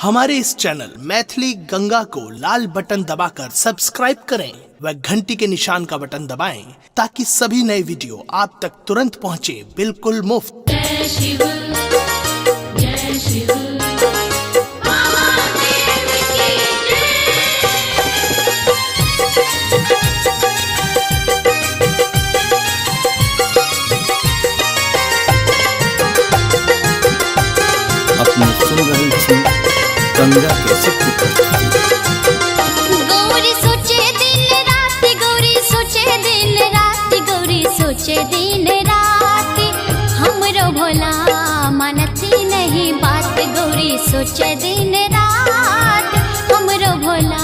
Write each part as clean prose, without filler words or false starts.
हमारे इस चैनल मैथिली गंगा को लाल बटन दबाकर सब्सक्राइब करें व घंटी के निशान का बटन दबाएं ताकि सभी नए वीडियो आप तक तुरंत पहुंचे बिल्कुल मुफ्त। जय शिव जय शिव महादेव की अपने सुन रहे थी गंगा कैसे गौरी सोचे दिन रात, गौरी सोचे दिन रात, गौरी सोचे दिन रात, हमरो भोला मानती नहीं बात। गौरी सोचे दिन रात, हमरो भोला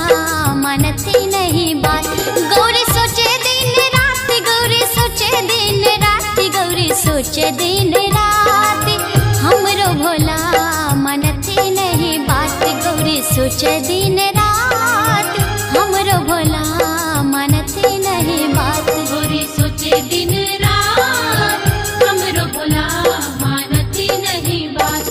मानती नहीं बात। गौरी सोचे दिन रात, गौरी सोचे दिन रात, गौरी सोचे दिन रात, हमरो भोला मानती नहीं बात। गौरी सोचे दिन रात, हमरो भोला मानती नहीं बात। गौरी सोचे दिन रात, हमरो भोला मानती नहीं बात।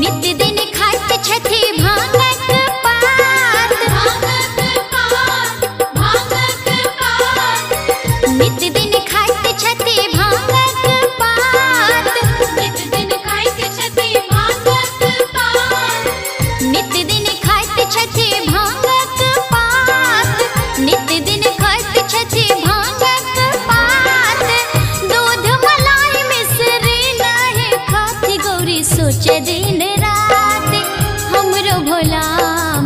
नित्य दिन खाइत छथि भांगक पात, भांगक पात, भांगक पात। नित्य दिन खाइत छथि भांगक पात, नित्य दिन खाइत छथि भांगक पात। नित्य दिन खाइत छथि भांगक पात, नित्य दिन खाइत छथि भांगक पात। दूध मलाई मिश्री नहीं खाती, गौरी सोचे दिन रात, हमरो भोला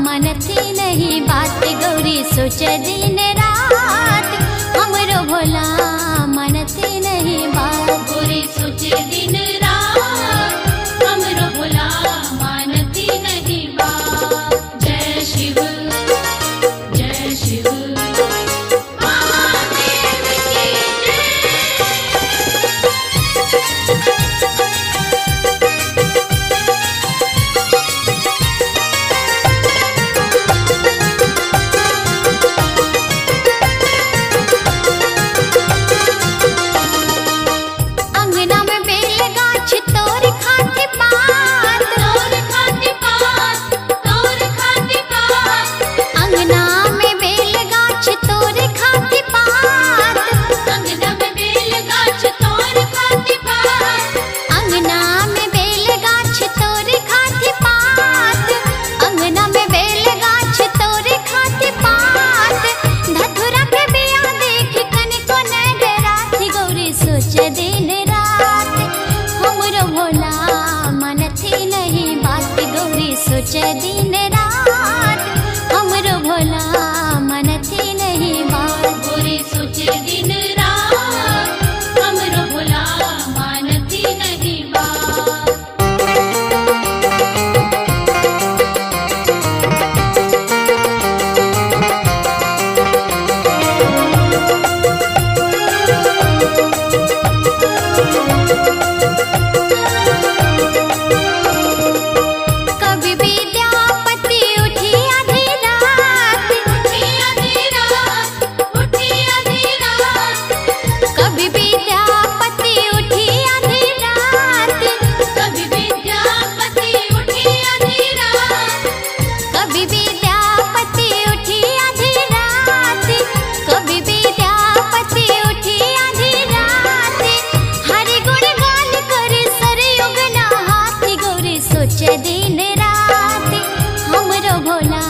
मानती नहीं बात। गौरी सोचे दिन रात, हमरो भोला मानती नहीं बात। गौरी सोचे दिन रात, हमरो भोला मानती नहीं बात। जय शिव जय शिव महादेव की जय। अंगना में बेल गाछ तोर खाती पात, तोर खाती पात, तोर खाती पात। अंगना में बेल गाछ तोर खाती पात, अंगना में बेल गाछ तोर खाती पात। अंगना में बेल गाछ तोर खाती पात, अंगना में बेल गाछ तोर खाती पात। धतुरा के बिया देख कनिको नहीं डराती, गौरी सोचे दिन रात, हमरो भोला मानती नहीं बात। गौरी सोचे दिन रात, हमरो भोला मानती नहीं बात। गौरी सोचे दिन रात, हमरो भोला मानती नहीं बात। कभी विद्यापति उठी आधी रात, उठी आधी रात, उठी आधी रात। कभी विद्यापति उठी आधी रात, कभी विद्यापति उठी आधी रात। कभी विद्यापति उठी आधी रात, कभी विद्यापति उठी आधी रात। हरि गुण गान करे सरयुग नहाती, गौरी सोचे दिन रात, हमरो भोला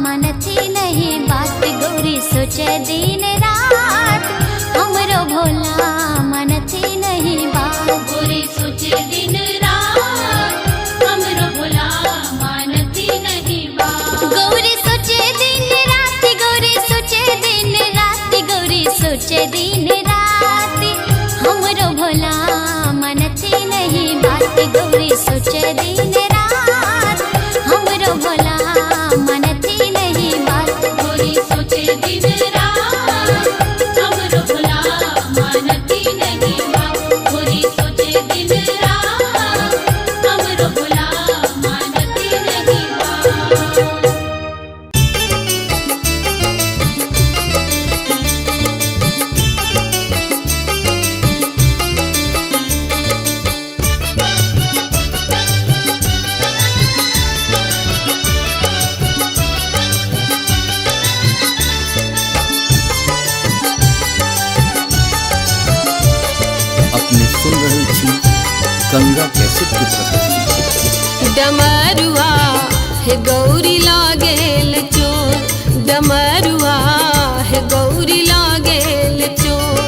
मानती नहीं बात। गौरी सोचे दिन रात, हमरो भोला मानती नहीं बात। गौरी सोचे दिन रात, हमरो भोला मानती नहीं बात। गौरी सोचे दिन रात, गौरी सोचे दिन रात, गौरी सोचे दिन रात, हमरो भोला मानती नहीं बात। गौरी सोचे दिन रात, हमरो भोला मानती नहीं बात। गौरी सोचे दिन रात, हमरो भोला मानती नहीं बात। गौरी सोचे दिन रात, हमरो भोला डमरुआ हे गौरी लागेल चोर डमरुआ हे गौरी लागेल चोर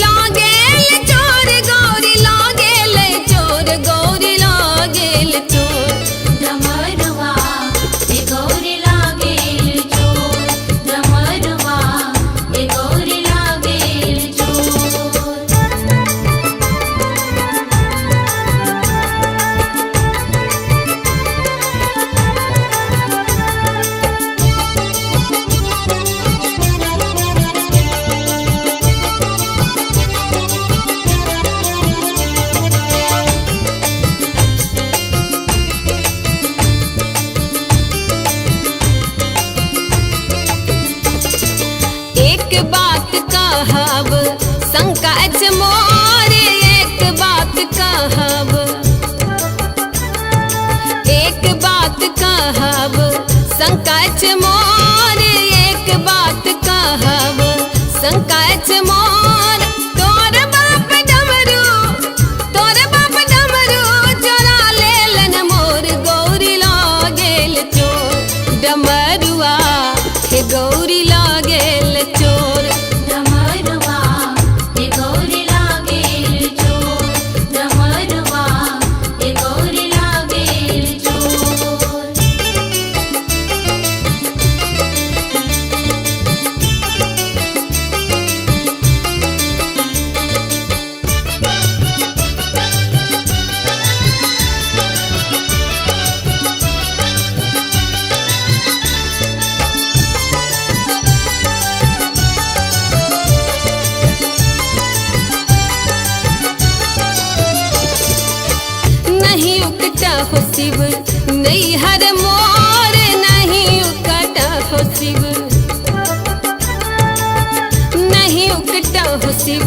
लागेल चोर गौरी लागेल चोर गौरी लागेल चोर डमरुआ हे गौरी लागेल चोर डमरुआ हे गौरी लागेल चोर एक बात कहब संकट मोर एक बात कहब एक बात कहब संकट मोर एक बात कहब संकट मोर तोर बाप डमरू चोरा लेलन मोर गौरी लागेल चोर डमरुआ हे गौरी लागेल चोर डमरुआ हे गौरी लागेल चोर डमरुआ हे गौरी लागेल चोर नहीं उकटा हो शिव नहीं हर मोर नहीं उकटा हो शिव नहीं उकटा हो शिव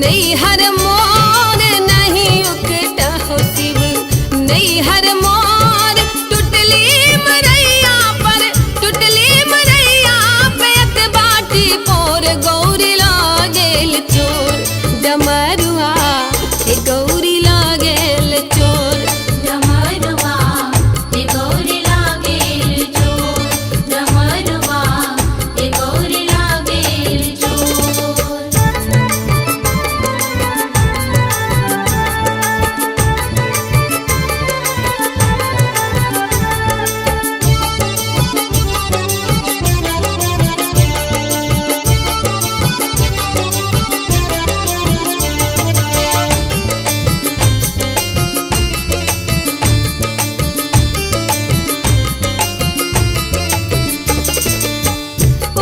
नहीं हर मोर नहीं उकटा हो शिव नहीं हर मोर टुटली मरैया पे अत बाटी पोर गौरी लागेल चोर डमरुआ हे गौरी लागेल चोर डमरुआ हे गौरी लागेल चोर डमरुआ हे गौरी लागेल चोर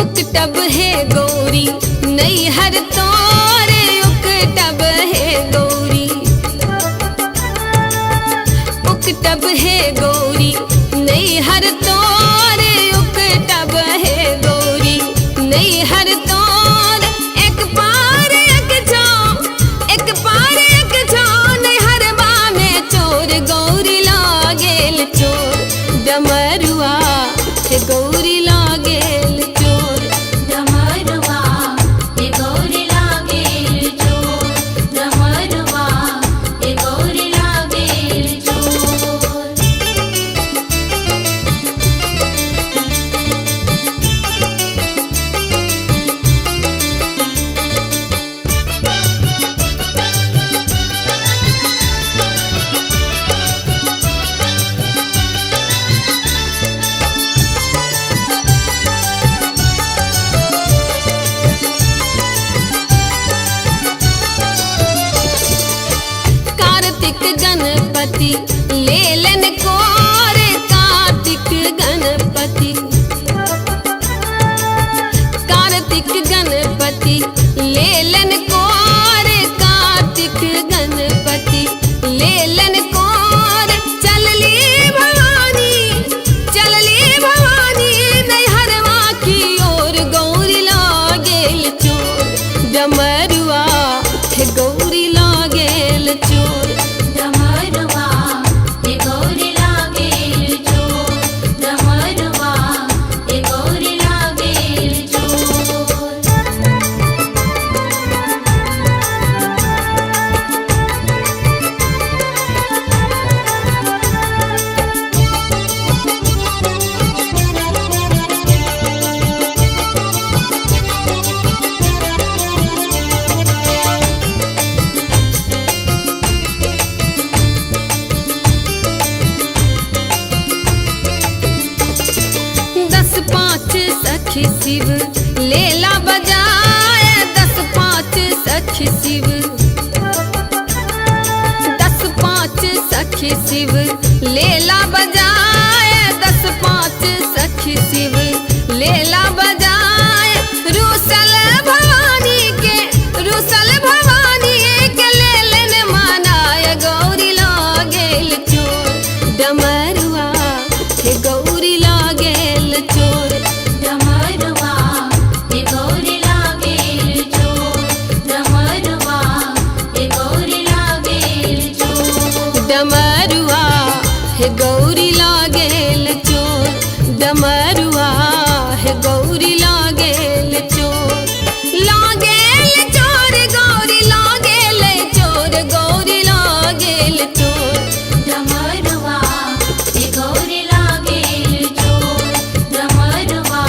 उकटब है गौरी नहीं हर तोरे उकटब है गौरी उकटब है गौरी नहीं हर तोरे उकटब है गौरी नहीं हर तोर एक पार एक छाव नहीं हर बा में चोर गौरी लागेल चोर डमरुआ हे गौरी लागेल चोर डमरुआ हे गौरी लागेल चोर डमरुआ हे गौरी लागेल चोर सखी शिव लेला बजाए 10-5 सखी शिव 10-5 सखी शिव लेला बजाए 10-5 सखी शिव लेला बजाए रूसल भवानी के लेलन मनाय गौरी लागेल चोर डमरुआ हे गौरी लागेल चोर डमरुआ हे गौरी लागेल चोर डमरुआ हे गौरी लागेल चोर डमरुआ हे गौरी लागेल चोर डमरुआ हे गौरी लागेल चोर लागेल चोर गौरी लागेल चोर गौरी लागेल चोर डमरुआ हे गौरी लागेल चोर डमरुआ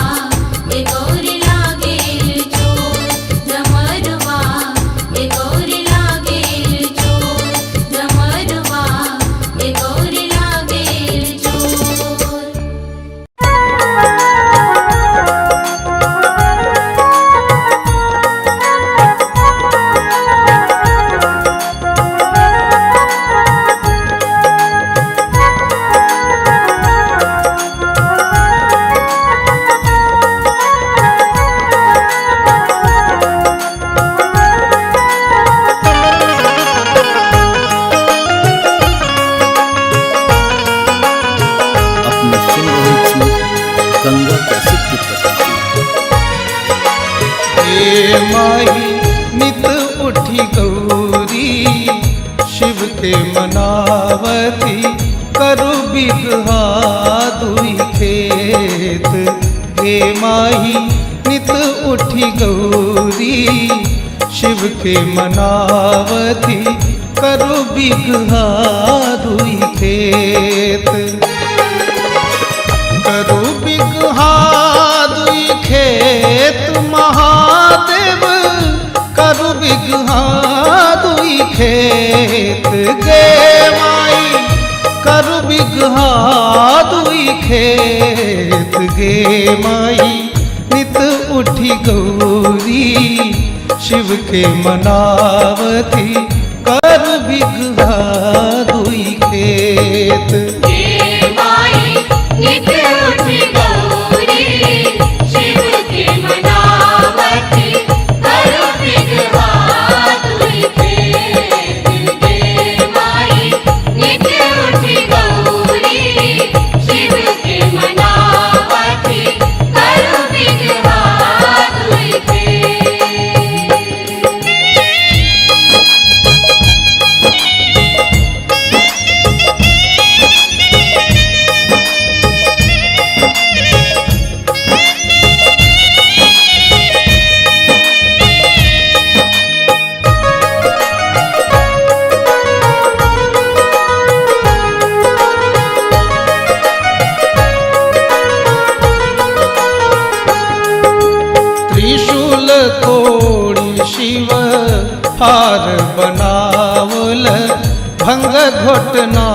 हे गौरी लागेल चोर डमरुआ हे गौरी लागेल चोर डमरुआ हे गौरी लागेल चोर। अपने सुन रहे छी गंगा कैसेट की प्रस्तुति। हे माही नित उठी गौरी शिव के मनावती करु बिगहा दुई खेत। हे माही नित उठी गौरी शिव के मनावती करु बिगहा दुई खेत। करु बिगहा दुई खेत महादेव करु बिगहा दुई खेत। गे माई करु बिगहा दुई खेत। गे माई नित उठी गौरी शिव के मनावती करु बिगहा दुई खेत। नित उठी गौरी शिव के मनावती करु बिगहा दुई खेत। गे माई नित उठी गौरी शिव के मनावती करु बिगहा दुई खेत। त्रिशूल तोड़ी शिव हार बनावल भंग घोटना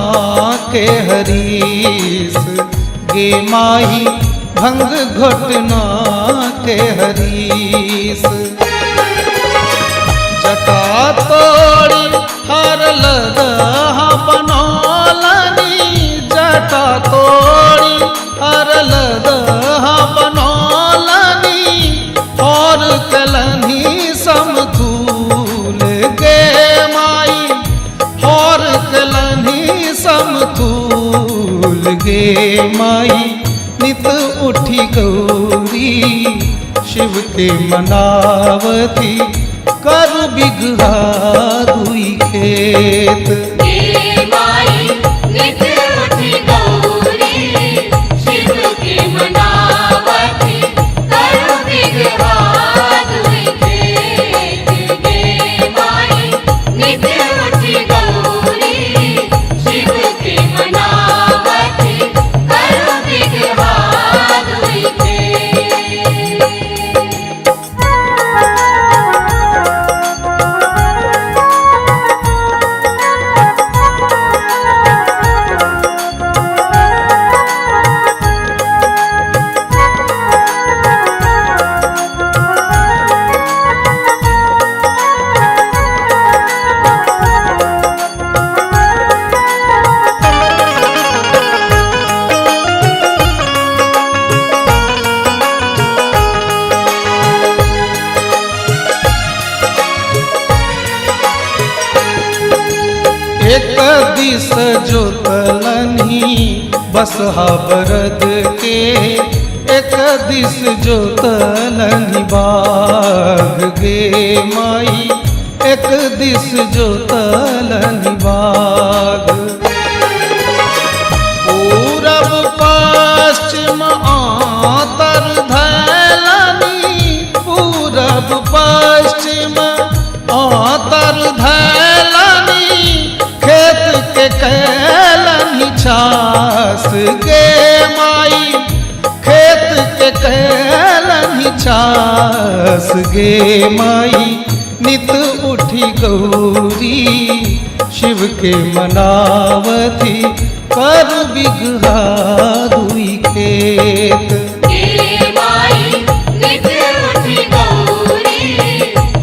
के हरीस। गे माही भंग घोटना के हरीस। जटा तोड़ी हार लदहा बनौलनी जटा तोड़ी हार लदहा बनौलनी और कलनी समतूल। गे माई और कलनी समतूल। गे माई नित उठी गौरी शिव के मनावती करु बिगहा दुई खेत। गे माई नित उठी गौरी शिव के मनावती करु बिगहा दुई खेत। गे माई नित उठी गौरी शिव के मनावती करु बिगहा दुई खेत। जोतलनी बसहा बरद के, एक दिस जोतलनी बाग गे माई, एक दिस जोतलनी बाग। पूरब पश्चिम आतर धैलनी, पूरब पश्चिम आतर धैलनी, खेत के कैलनी छास गे माई, खेत के कैलनी छास गे माई। नित उठी गौरी शिव के मनावती, कर बिगहा दुई खेत। गे माई नित उठी गौरी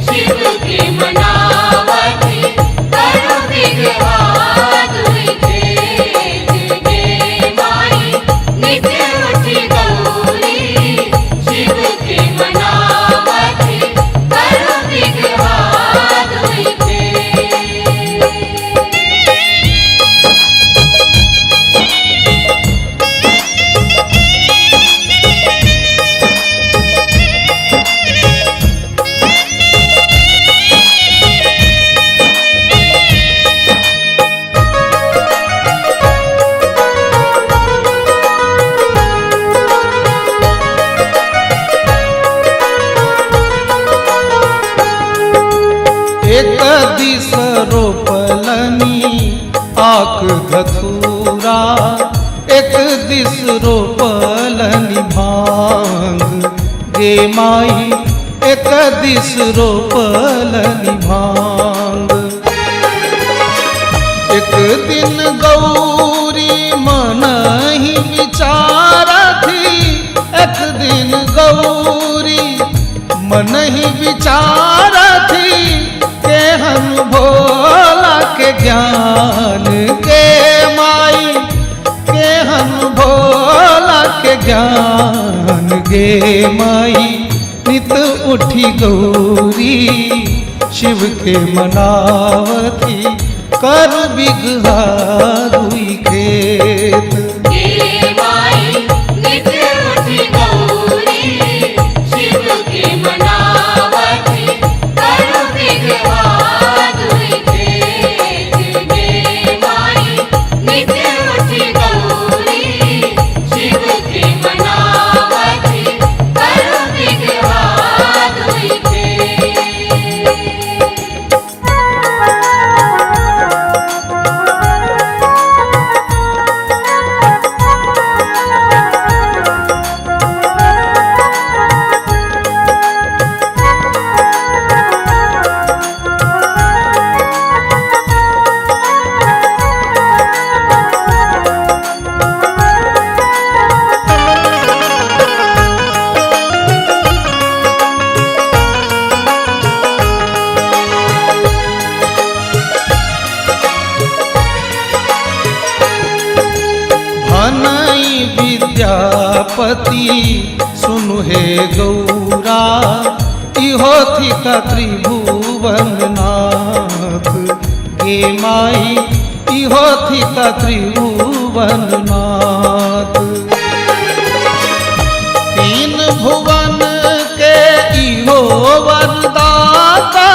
शिव के मनावती, कर बिगहा दुई खेत। गे माई नित उठी गौरी शिव के मनावती, कर बिगहा दुई खेत। एक दिस रोपलनी आक धतूरा, एक दिस रोपलनी भांग गे माई, एक दिस रोपलनी भांग। एक दिन गौरी मन ही विचारा थी, एक दिन गौरी मन ही विचारा थी, केहन भोला के ज्ञान गे माई, केहन भोला के ज्ञान गे माई। नित उठी गौरी शिव के मनावती, कर बिगहा दुई खेत। गे माई नित उठी गौरी शिव के मनावती, कर बिगहा दुई खेत। गे माई नित उठी गौरी शिव के मनावती, कर बिगहा दुई खेत। भनई विद्यापति सुनु हे गौरा, इहो थी का त्रिभुवन नाथ गे माई, इहो थी का त्रिभुवन नाथ। तीन भुवन के इहो वरदाता,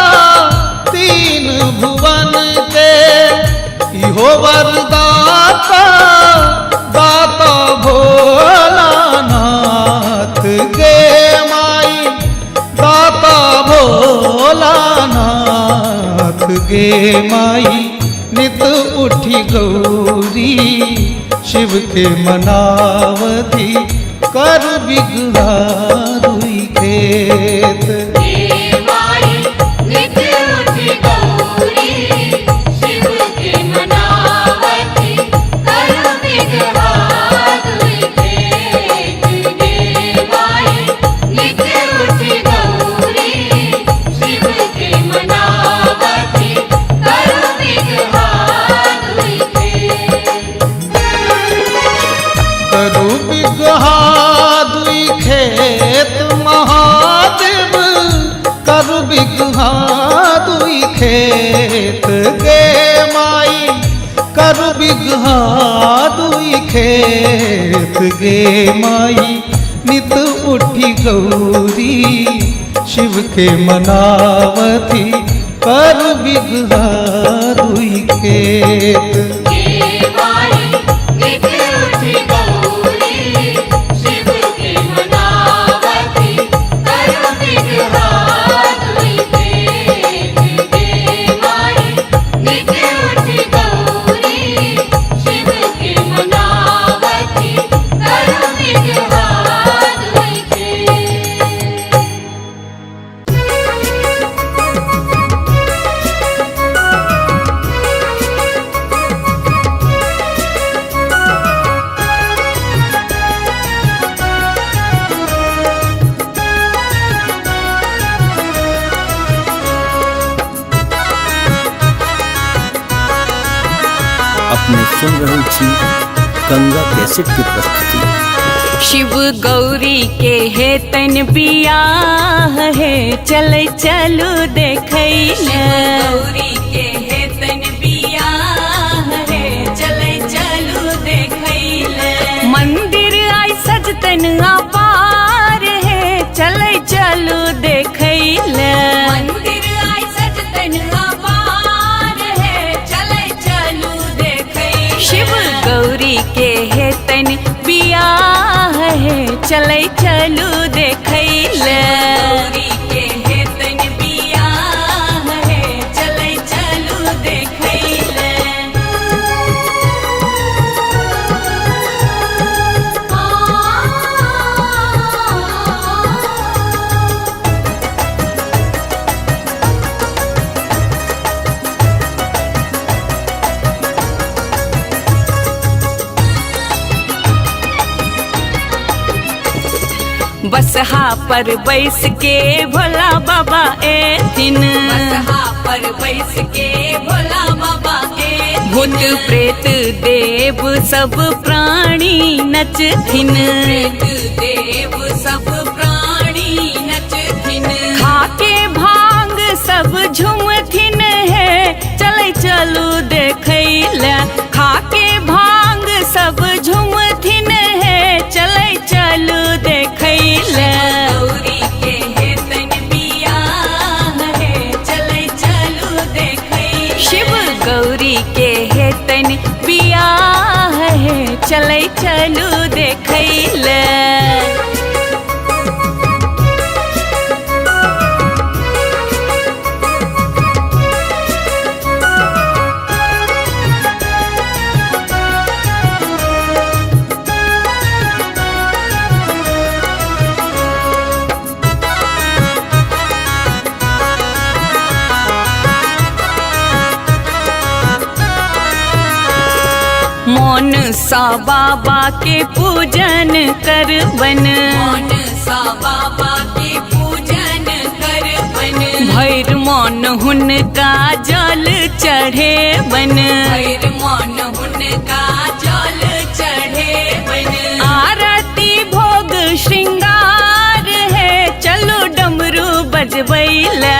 तीन भुवन के इहो वरदाता, दाता भोलानाथ गे माई, दाता भोलानाथ गे माई। नित उठी गौरी शिव के मनावती, कर बिगहा दुई खेत। गे माई नित उठी गौरी शिव के मनावती, कर बिगहा दुई खेत। गे माई नित उठी गौरी शिव के मनावती, कर बिगहा दुई खेत। करु बिगहा दुई खेत महादेव, करु बिगहा दुई खेत गे माई, करु बिगहा दुई खेत गे माई नित उठी गौरी शिव के मनावती करु बिगहा दुई खेत अपने सुन रहे छी गंगा कैसेट की प्रस्तुति। शिव गौरी के है तन बियाह है चल चलू देखैले। गौरी के है तन बियाह है चल चलू देखैले। मंदिर आई सजतन अपार है चल चलू देखैले। मंदिर आई सजतन अपार है चल चलू देखैले। शिव गौरी के है तन बियाह है चलै चलू देखैले। गौरी के है तन बियाह है चलै चलू देखैले। बसहा पर बैस के भोला बाबा एथिन। बसहा पर बैस के भोला बाबा एथिन। भूत प्रेत देव सब प्राणी नचथिन। प्रेत देव सब प्राणी नचथिन। खाके भांग सब झुमथिन है चलै चलू देखैले। खाके भांग सब झुमथिन है चलै चलू देखैले। गौरी के है तन बियाह है चलै चलू देखैले। शिव गौरी के है तन बियाह है चलै चलू देखैले। मौन सा बाबा के पूजन करबन। मौन सा बाबा के पूजन करबन। भैर मौन हुनका जल चढ़ेबन। भैर मौन हुनका जल चढ़ेबन। आरती भोग श्रृंगार है चलो डमरू बजबैले।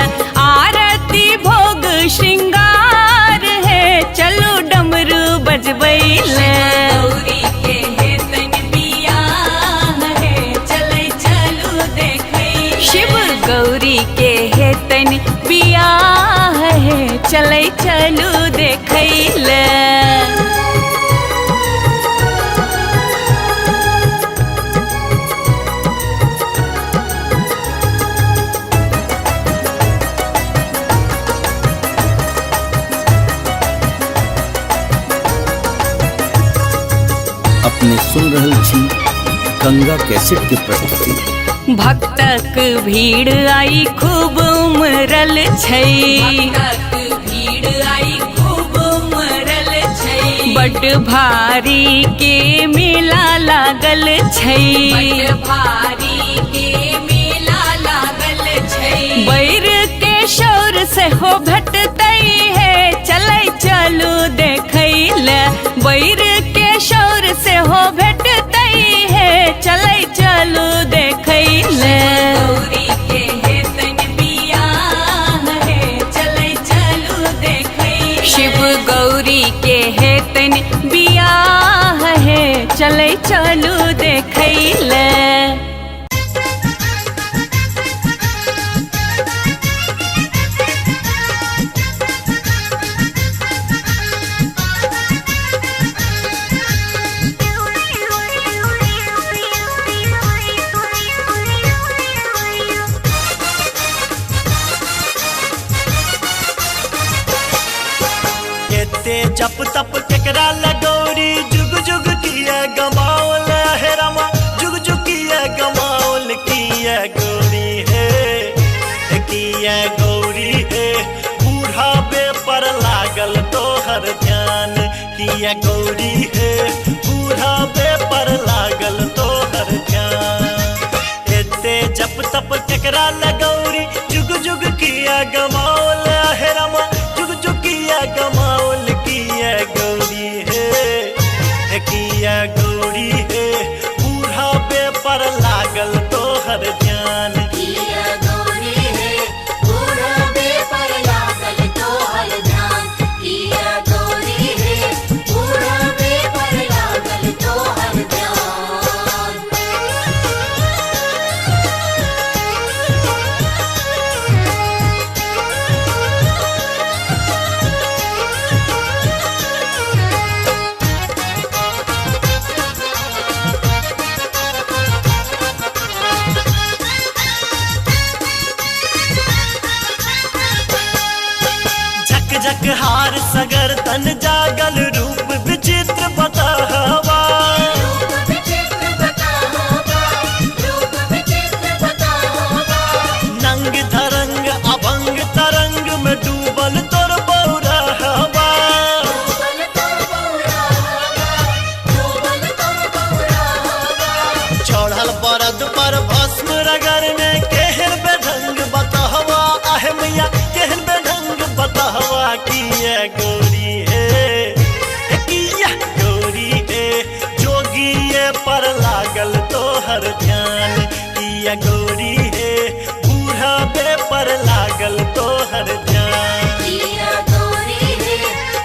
आरती भोग श्रृंगार है चलो डमरू बजबैले। गौरी के है तन बियाह है चलै चलू देखैले। शिव गौरी के है तन बियाह है चलै चलू देखैले। अपने सुन रहे छी गंगा कैसेट की प्रस्तुति। भक्तक भीड़ आई खूब उमरल छै। भक्तक भीड़ आई खूब उमरल छै। बड़ भारी के मेला लागल छै। बड़ भारी के मेला लागल छै। बैर के शौर से हो भेटतै है चलै चलू देखैले। बैर के शौर से हो भेटतै है चलै चलू देखैले। गौरी के है तन बियाह है चलै चलू देखैले। शिव गौरी के है चले चलू देखैले। एते जप तप केकरा लगौरी जुग जुग किया गमावल है रमा जुग जुग किया गमावल किया गौरी है किया गौरी है बूढ़ा बे पर लागल तोहर ध्यान किया गौरी है बूढ़ा बे पर लागल तोहर ध्यान। एते जप तप केकरा लगौरी जुग जुग किया गमावल है रमा जुग जुग किया गमावल किया गौरी है किया गौरी है बूढ़ा बे पर लागल तोहर ध्यान किया गौरी है बूढ़ा बे पर लागल तोहर ध्यान किया गौरी है बूढ़ा बे पर लागल तोहर ध्यान। जग हार सगर तन जागल रूप विचित्र बतावा रूप विचित्र बतावा रूप विचित्र बतावा नंग धरंग अभंग तरंग में डूबल तोर बौरा हवा डूबल तोर बौरा हवा डूबल तोर बौरा हवा चढ़ल बरद पर भस्म रगड़ने केहन बेढंग बतावा आहे मैया केहन बेढंग बतावा किया गौरी है किया गौरी है जोगिए पर लागल तोहर ध्यान किया गौरी है बूढ़ा बे पर लागल तोहर ध्यान। किया गौरी है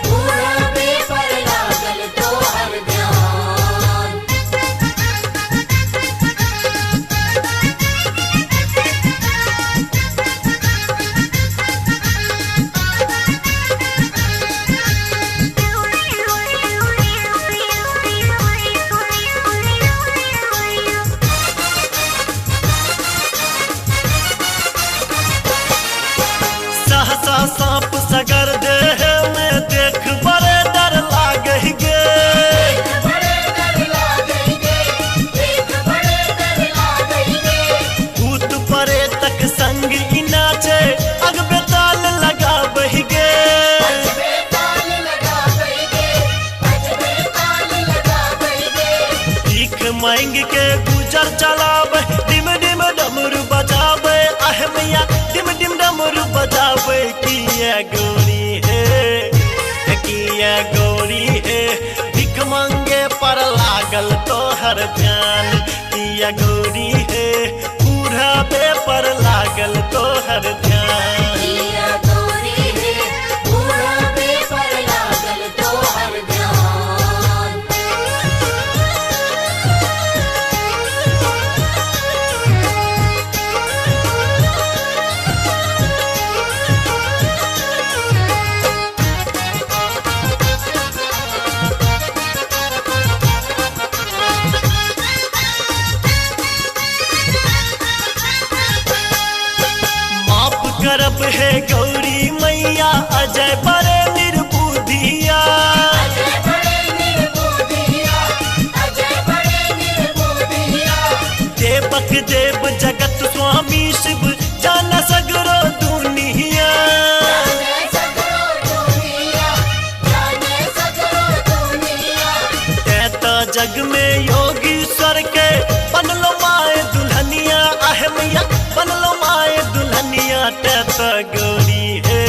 बूढ़ा बे पर लागल तोहर ध्यान। सहसा सांप सगर देह में देख बड़े डर लागहि गे बड़े डर लागई गे देख बड़े डर लागई गे भूत परे तक संग ई नाचे अग बेताल लगाबहि गे अजबे ताल लगाई गे अजबे ताल लगाई गे भीख मांग के गुजर चलावे डिम डिम डमरू बजावे आहे मैया डिम डिम डमरू बजावे किया गौरी है किया गौरी है भिख मांगे पर लागल तोहर ध्यान किया गौरी है बूढ़ा बे पर लागल तोहर ध्यान। किया गौरी है बूढ़ा बे पर लागल तोहर ध्यान। माफ करब है गौरी मैया अजय बड़े निर्बुद्धिया अजय बड़े निर्बुद्धिया अजय बड़े निर्बुद्धिया देवक देव जगत स्वामी शिव जान सगरो दुनिया जाने सगरो दुनिया जाने सगरो दुनिया कहता जग में योगीश्वर के बनलो माए दुल्हनिया आहे मैया बनलो माए दुल्हनिया तैता गौरी है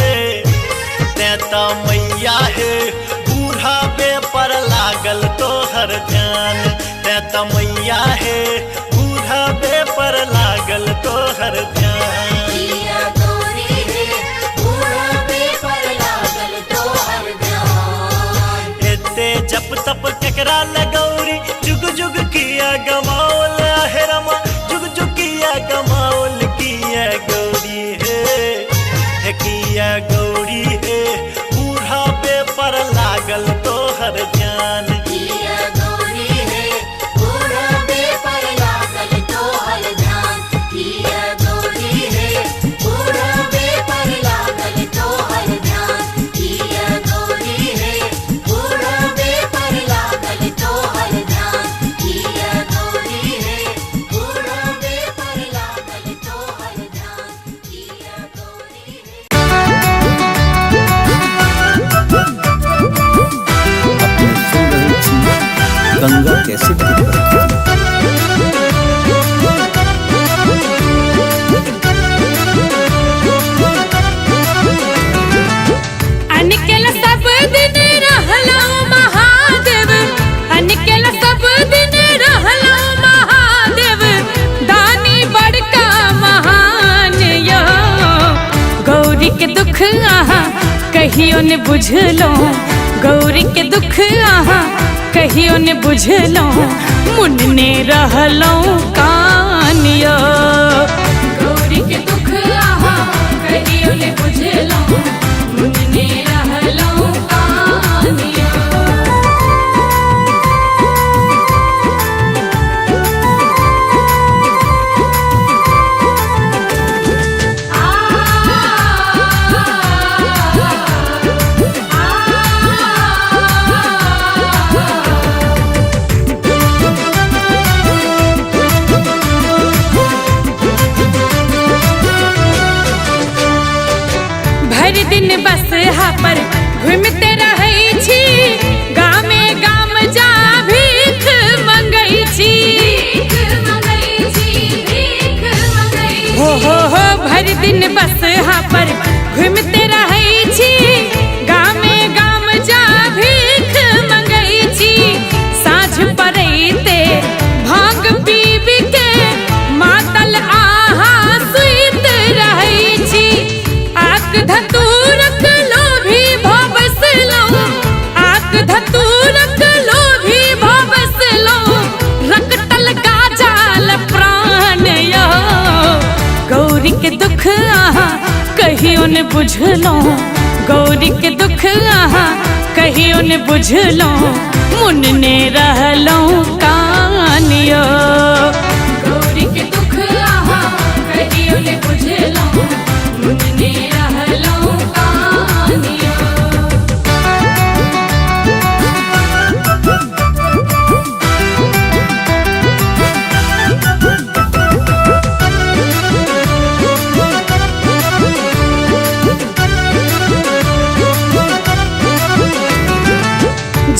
तैता मैया है बूढ़ा बे पर लागल तोहर ध्यान तैता मैया है बूढ़ा बे पर लागल तोहर ध्यान। किया गौरी है बूढ़ा बे पर लागल तोहर ध्यान। करते जप तप केकरा लगौरी जुग जुग किया गमावल है रमा जुग जुग किया गमावल किया गौरी है किया गौरी है बूढ़ा पे पर लागल तो हर जान किया गौरी है बूढ़ा पे पर लागल तो हर ध्यान किया गौरी है बूढ़ा पे पर लागल तो हर ध्यान किया गौरी है बूढ़ा पे पर लागल तो हर ध्यान किया गौरी है बूढ़ा पे पर लागल तो हर ध्यान किया गौरी अपने सुन रहे थी गंगा कैसेट की प्रस्तुति। अनकेल सब दिन रहलो महादेव अनकेल सब दिन रहलो महादेव दानी बड़का महान यो गौरी के दुख आहा कहियो ने बुझलो गौरी के दुख आहा कहियो ने बुझलो मुन्ने रहलो कान यो गौरी के दुख आहा कहियो ने बुझलो मुन्ने रहलो कान यो भर दिन बस पर घूमते रहै छी गामे गाम जा भीख मंगै छी हो भर दिन बस पर घूमते रहै छी गामे गाम जा भीख मंगै छी साँझ पड़ैते भांग पीब के मातल आहा सुइत रहै छी आक धतूरक लोभी भवसलो आक धतूरक लोभी भवसलो रकटल गाजाल प्राण यो गौरी के दुख आहा कहियो ने बुझलो गौरी के दुख आहा कहियो ने बुझलो मुन्ने रहलो कान यो गौरी के दुख आहा कहियो ने बुझलो मुन्ने रहलो कान यो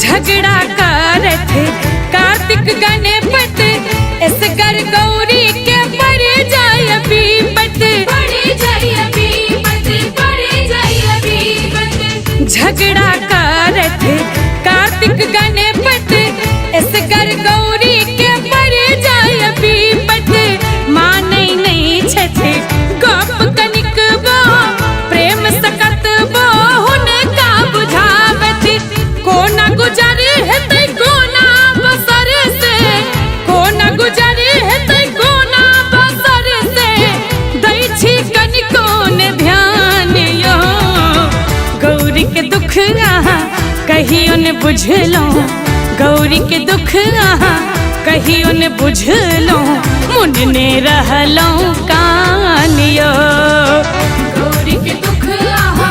झगड़ा करत कार्तिक गणपत इसगर गौरी के पड़ जाय बीपत झगड़ा करत कार्तिक गणपत इसगर गौरी के पड़ जाय बीपत मानै नहीं छथे गप कनिक बो प्रेम सकत बो हुनका बुझावत कोना गुजर हेतै कोना बसर से कोना गुजर हेतै कोना बसर से दै छी कनिको ने ध्यान यो गौरी के दुख आहा कहियो ने बुझलो गौरी के दुख आहा कहियो ने बुझलो मुन्ने रहलो कान यो गौरी के दुख आहा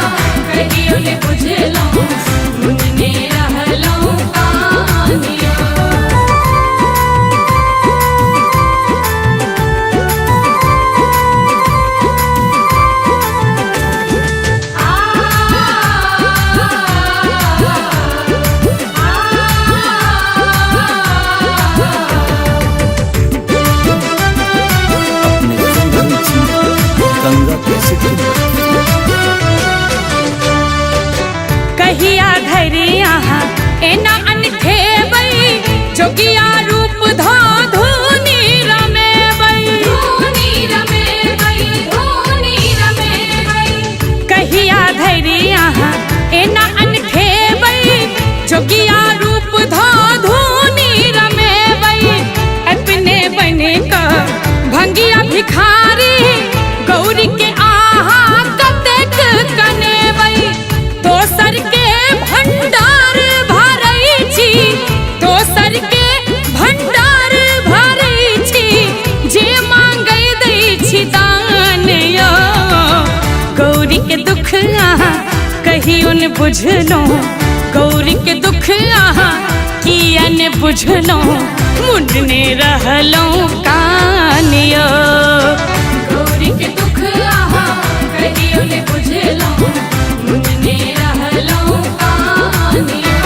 कहियो ने बुझलो मुन्ने रहलो कान यो अपने सुन रहे थी गंगा बुझलो गौरी के दुख आहा किया ने बुझलो मुंडने रहलो कानियो गौरी के दुख आहा कहियो ने बुझलो मुंडने रहलो कानियो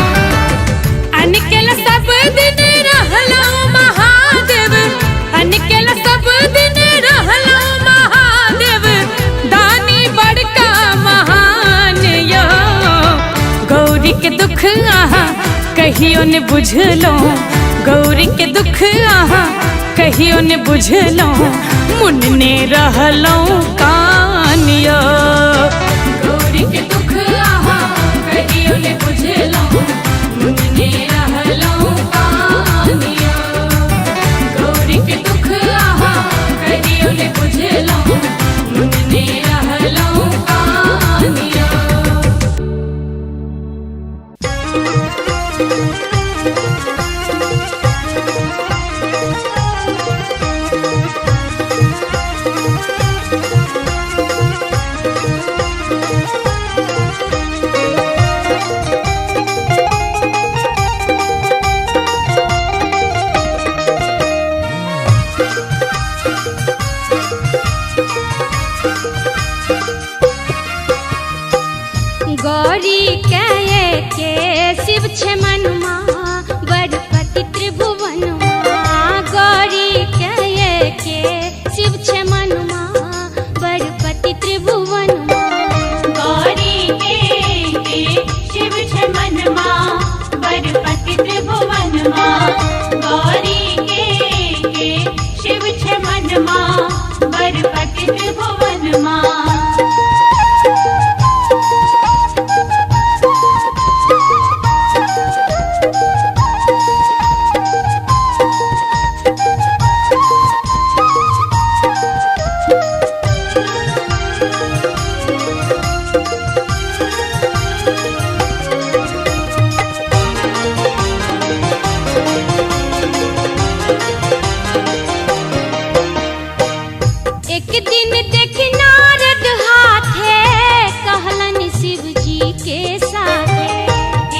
अनकेल सब दिन रहलो महादेव अनकेल सब दिन रहलो महादेव दानी बड़का महान यो गौरी के दुख आहा कहियो ने बुझलो गौरी के दुख आहा कहियो ने बुझलो मुंडने रहलो कानियो गौरी के दुख आहा कहियो ने बुझलो मुंडने रहलो कानियो गौरी के दुख आहा कहियो ने बुझलो मुंडने रहलो कानियो। गौरी कहे के शिव छे मनमा बड़पति त्रिभुवनमा गौरी कहे के शिव छे मनमा बड़पति त्रिभुवनमा गौरी के शिव छे मनमा बड़पति त्रिभुवनमा गौरी के शिव छे मनमा बड़पति त्रिभुवनमा। एक दिन देखी नारद हाथे कहलन शिव जी के साथे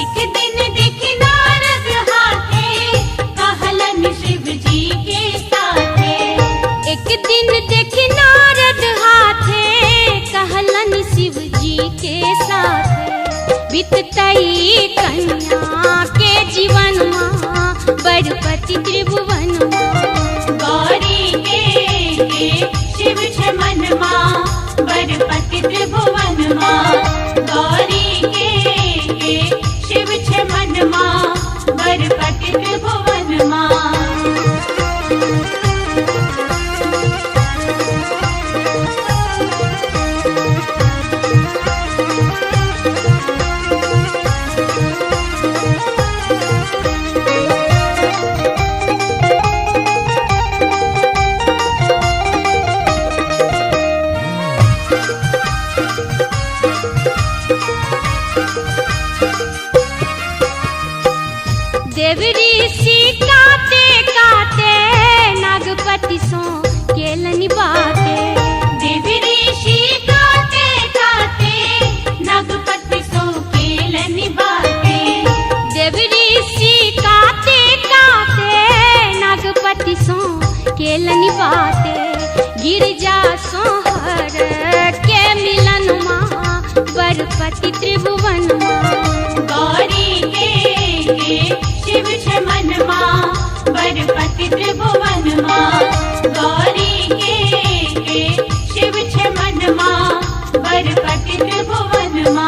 एक दिन देखी नारद हाथे कहलन शिव जी के साथे एक दिन देखी नारद हाथे कहलन शिव जी के साथे बीततई कन्या के जीवन माँ बड़पति त्रिभुवन गौरी के शिव छे मनमा बड़पति त्रिभुवनमा गौरी के शिव छे मनमा बड़पति त्रिभुवनमा। देव ऋषि काते काते नागपति सो केलनि बाते देव ऋषि काते काते नागपति सो केलनि बाते देव ऋषि काते काते नागपति सो केलनि बाते गिरजा सोहर के मिलन माँ बड़पति त्रिभुवन गौरी के शिव छे मनमा बड़पति त्रिभुवनमा गौरी के शिव छे मनमा बड़पति त्रिभुवनमा।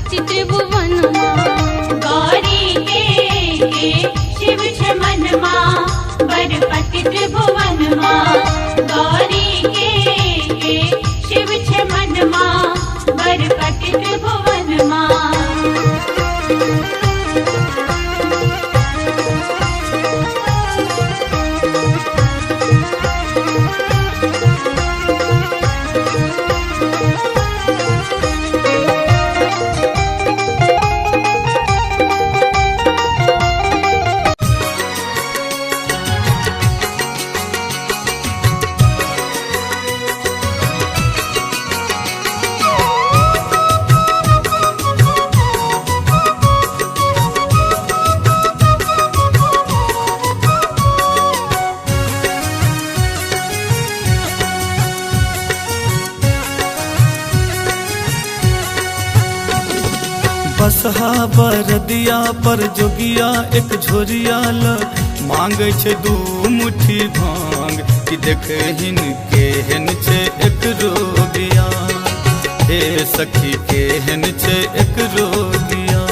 बरपति त्रिभुवनमा गौरी के शिव मनमा बरपति त्रिभुवनमा गौरी के शिव मनमा बरपति त्रिभुवनमा बसहा बरदिया पर जोगिया एक झोरिया ल मांगे छे दू मुट्ठी भांग कि देखे हिनके हेन छे एक रोगिया हे सखी के हेन छे एक रोगिया।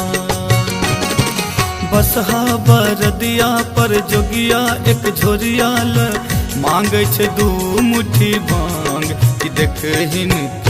बसहा बरदिया पर जोगिया एक झोरिया ल मांगे छे दू मुट्ठी भांग कि देखे हिनके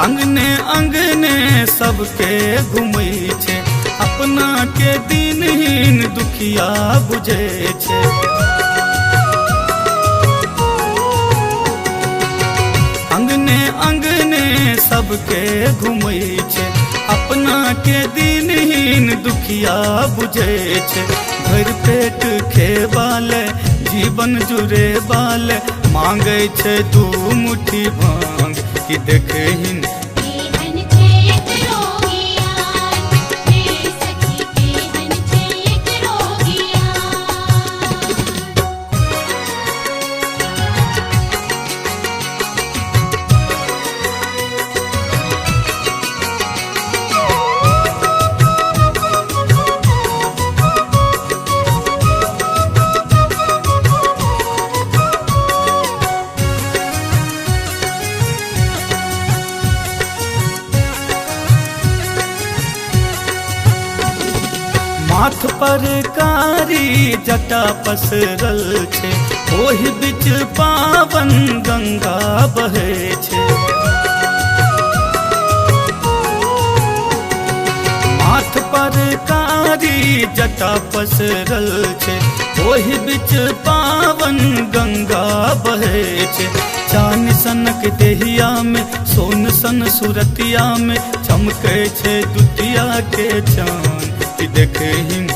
अंगने अंगने सबके घुमै छे अपना के दिनहीन दुखिया बुझे छे। अंगने अंगने सबके घुमै छे अपना के दिनहीन दुखिया बुझे छे। भर पेट खेवाले जीवन जुरे वाले मांगे छे दू मुट्ठी भांग कि देखहिन माथ पर कारी जटा पसरल छे ओहि बीच पावन गंगा बहे छे। माथ पर कारी जटा पसरल छे ओहि बीच पावन गंगा बहे छे। चान सनक देहिया में सोन सन सुरतिया में चमके छे दुतिया के चान कि देखहिन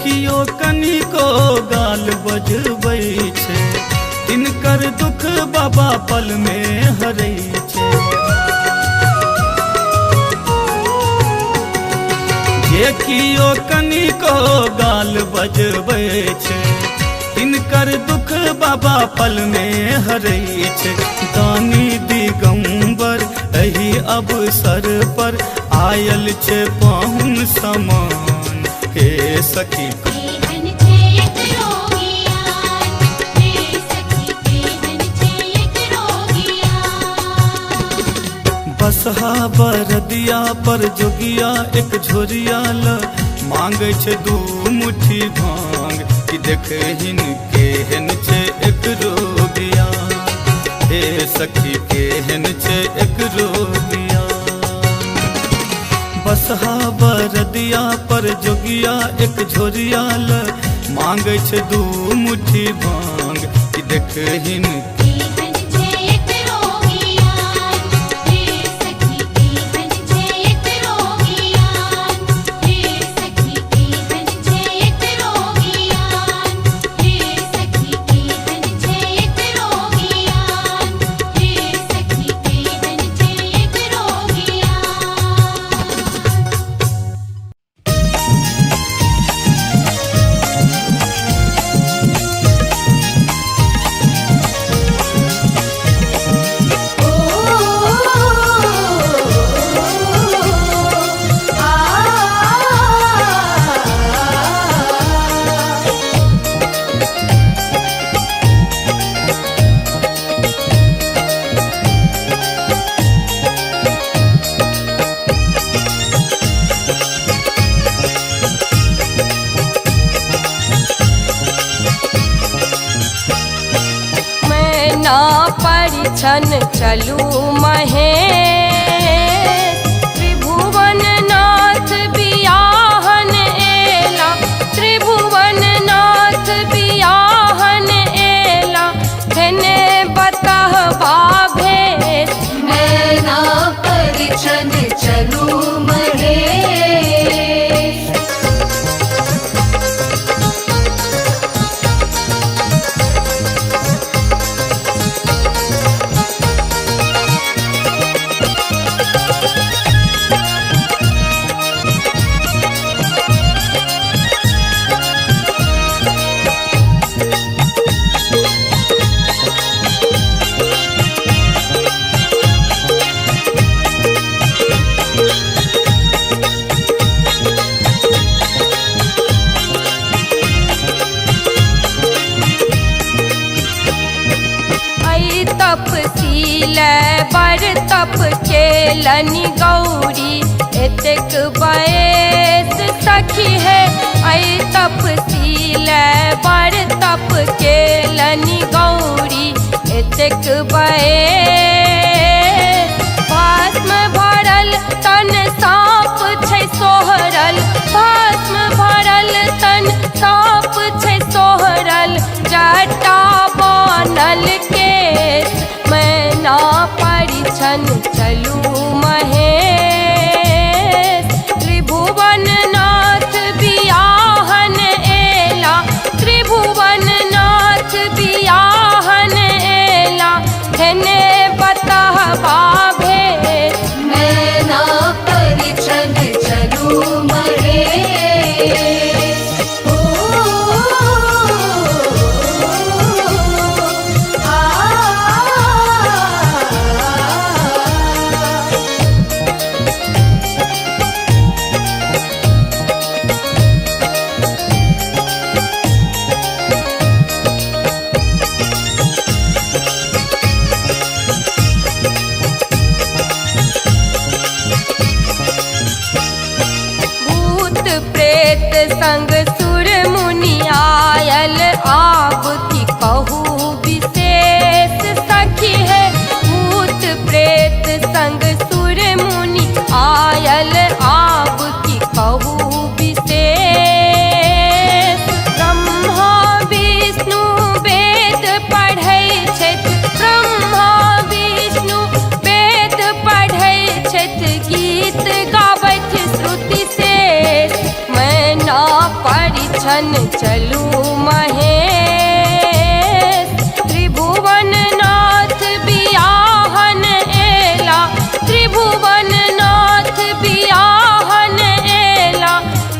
कियो कनिको गाल बजबै छे तिनकर दुख बाबा पल में हरै छे। जे कियो कनिको गाल बजबै छे तिनकर दुख बाबा पल में हरै छे। दानी दिगंबर एही अवसर पर आयल छे पाहुन समान हे सखी बसहा बरदिया पर जोगिया एक झोरिया ल मांगे छे दू मुट्ठी भांग कि देखहिन केहन छे एक रोगिया, हे सखी केहन छे एक रोगिया। बसहा बरदिया पर जोगिया एक झोरिया ल मांगे छे 2 मुट्ठी भांग, कि देखहिन केहन छे एक रोगियान, हे सखी केहन छे एक रोगियान, हे सखी केहन छे एक रोगियान, हे सखी केहन छे एक रोगियान, हे सखी केहन छे एक परिछन चलू महेश, त्रिभुवन नाथ बियाहन एला, त्रिभुवन नाथ बियाहन एला, धने बतहबा भेष। मैना परिछन चलू महेश, तपसील बर तप केलनि गौरी, एतेक बयस सखी है। ऐ तपसील बर तप केलनि गौरी, एतेक बयस। भस्म भरल तन साँप छै सोहरल, भस्म भरल तन साँप छै सोहरल, जटा बनल केश। मैना परिछन चलू महेश, त्रिभुवन नाथ बियाहन एला, त्रिभुवन नाथ बियाहन एला, धने बतहबा भेष। मैना परिछन चलू महेश। ओ आ भूत प्रेत संग सुर मुनि आयल, आब की कहू विशेष सखी है। भूत प्रेत संग सुर मुनि आयल, आब की कहू विशेष। ब्रह्मा विष्णु वेद पढ़ै छथि, ब्रह्मा विष्णु वेद पढ़ै छथि, गीत गाबैत श्रुति शेष। मैना परिछन चलू महेश, त्रिभुवन नाथ बियाहन एला, त्रिभुवन नाथ बियाहन एला,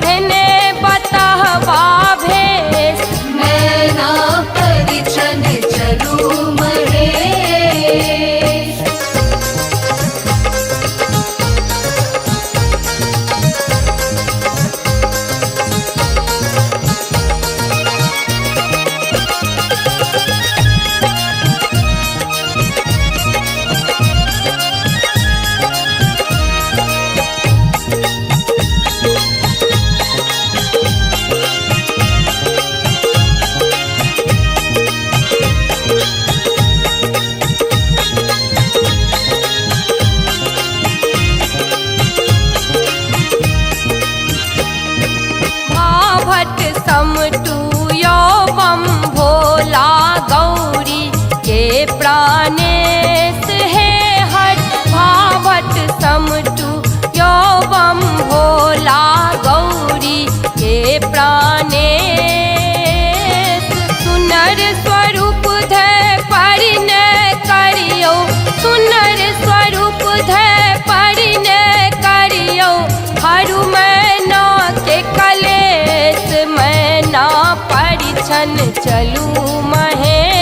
धने बतहबा भेष। मैना परिछन चलू महेश। चलू महेश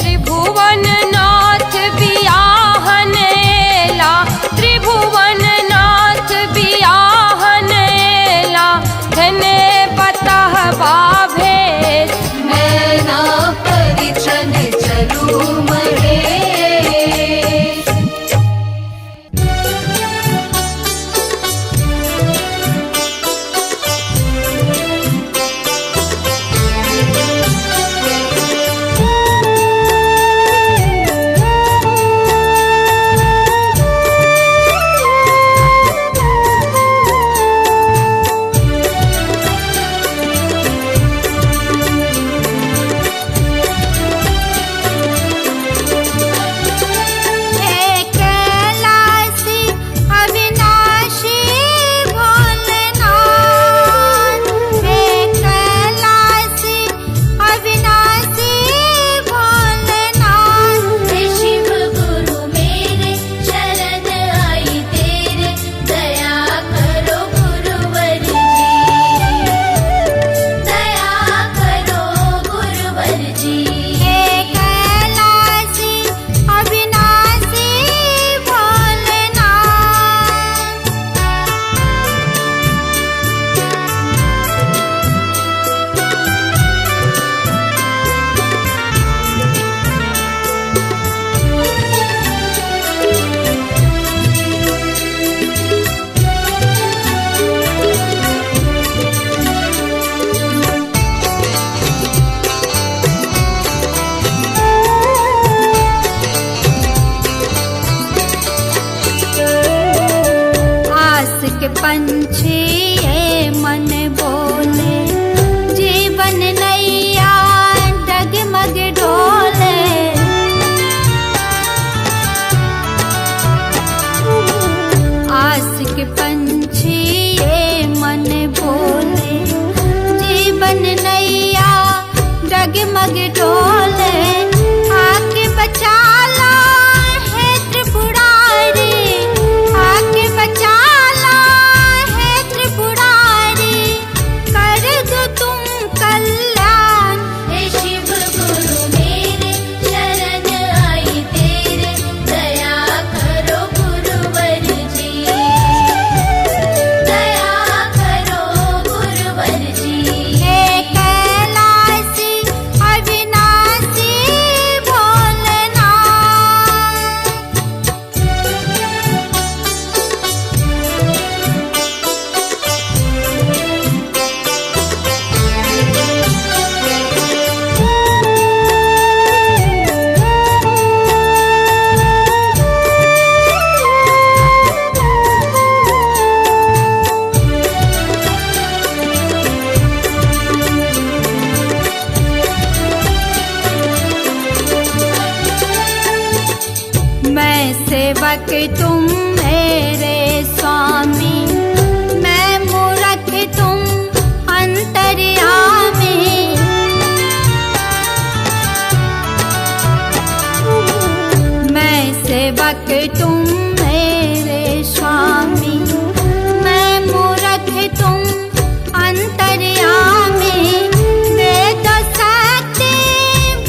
त्रिभुवन नाथ बियाहन एला त्रिभुवन नाथ बियाहन एला धने बतहबा भेष नैना परिछन चलू महेश। पंछी ये मन बोले जीवन नैया डगमग डोले। आस के पंछी ये मन बोले जीवन नैया डगमग डोले। आके बचा ला है त्रिपुरारी आके बचा सेवक तुम मेरे स्वामी मैं मूरख तुम अंतर्यामी। मैं सेवक तुम मेरे स्वामी मैं मूरख तुम अंतर्यामी। वेद शक्ति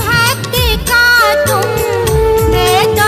भक्ति का तुम वेद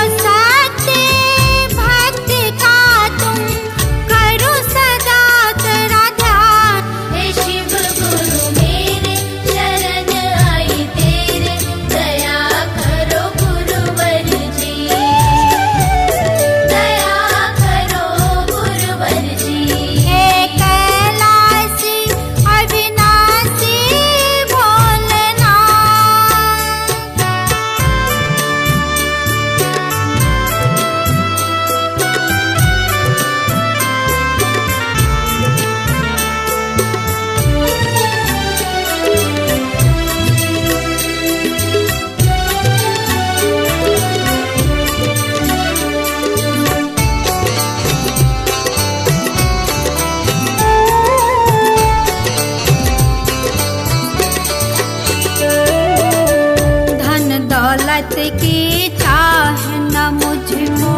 दौलत की चाह न मुझको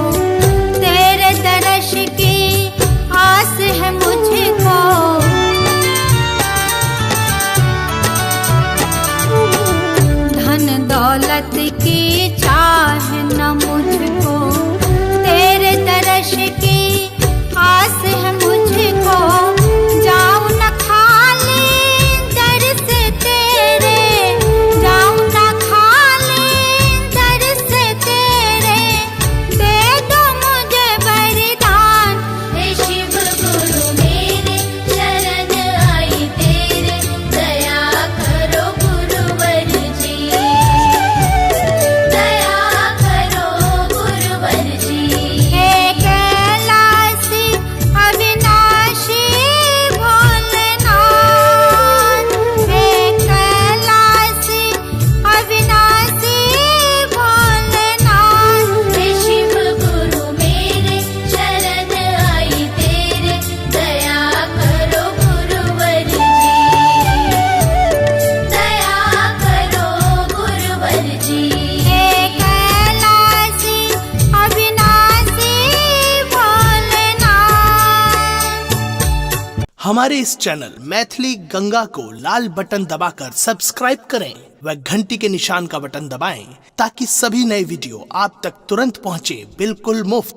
तेरे दर्श की आस है मुझको। मोहब्बत की चाह न मुझको, तेरे दर्श की आस है मुझको। जाऊं न खाली दर से तेरे, जाऊं न खाली दर से तेरे, दे दो मुझे वरदान। हे शिव गुरु मेरे शरण आई तेरे, दया करो गुरुवर जी, दया करो गुरुवर जी। हे कैलासी अविनाशी भोलेनाथ, हे कैलासी अविनाशी भोलेनाथ। हे शिव गुरु मेरे शरण आई तेरे, दया करो गुरुवर जी, दया करो गुरुवर जी। हे कैलासी अविनाशी भोलेनाथ। हमारे इस चैनल मैथिली गंगा को लाल बटन दबाकर सब्सक्राइब करें व घंटी के निशान का बटन दबाएं ताकि सभी नए वीडियो आप तक तुरंत पहुंचे बिल्कुल मुफ्त।